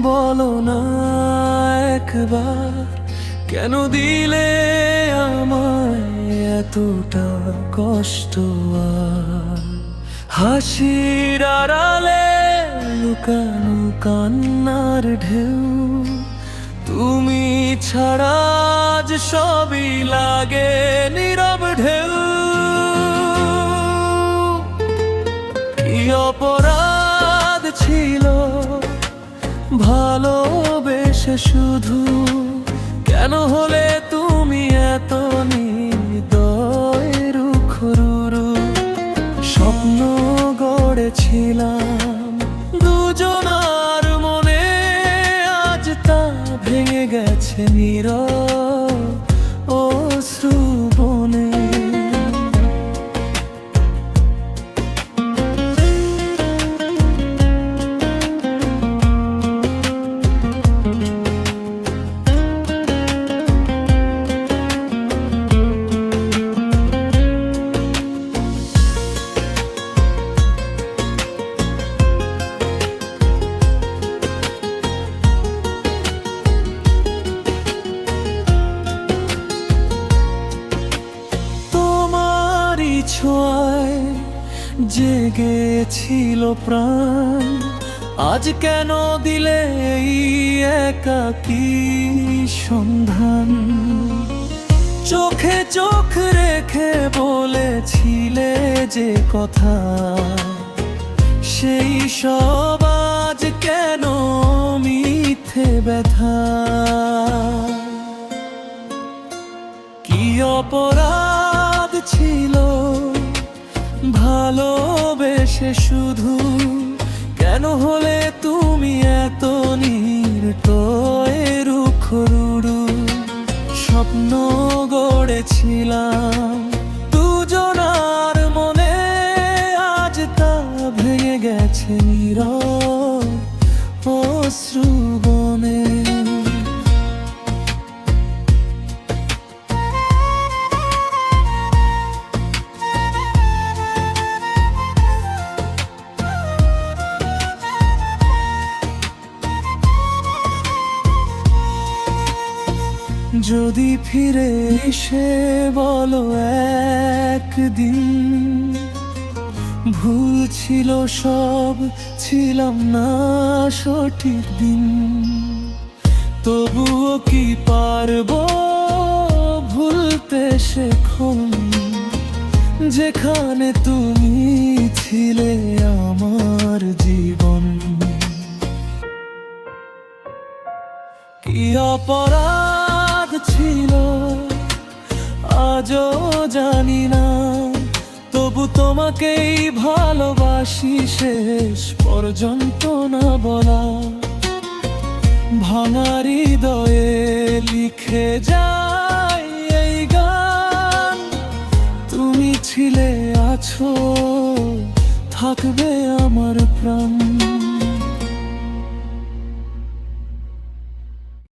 বলো না একবার, কেন দিলে আমায় এতটা কষ্ট? আর হাসির আড়ালে লুকানো কান্নার ঢেউ, তুমি ছাড়া আজ সবই লাগে নীরব ঢেউ। কি অপরাধ ছিল ভালোবেসে শুধু, কেন হলে তুমি এত নির্দয় রুখরুরু? স্বপ্ন গড়েছিলাম দুজনার মনে, আজ তা ভেঙে গেছে নীরব অশ্রু বনে। ছোঁয়ায় জেগেছিল প্রাণ, আজ কেন দিলে এই একাকী সন্ধান? চোখে চোখ রেখে বলেছিলে যে কথা, সেই সব আজ কেন মিথ্যে ব্যথা? কি অপরাধ ছিল ভালোবেসে শুধু, কেন হলে তুমি এত নির্দয় রুখরুরু? স্বপ্ন গড়েছিলাম দুজনার মনে, আজ তা ভেঙে গেছে নীরব অশ্রু বনে। যদি ফিরে এসে বলো একদিন, ভুল ছিল সব, ছিলাম না সঠিক দিন, তবুও কি পারবো ভুলতে সেক্ষণ, যেখানে তুমি ছিলে আমার জীবন? কি অপরাধ ছিল আজও জানি না, তবু তোমাকেই ভালোবাসি শেষ পর্যন্ত না বলা। ভাঙা হৃদয়ে লিখে যাই এই গান, তুমি ছিলে, আছো, থাকবে আমার প্রাণ।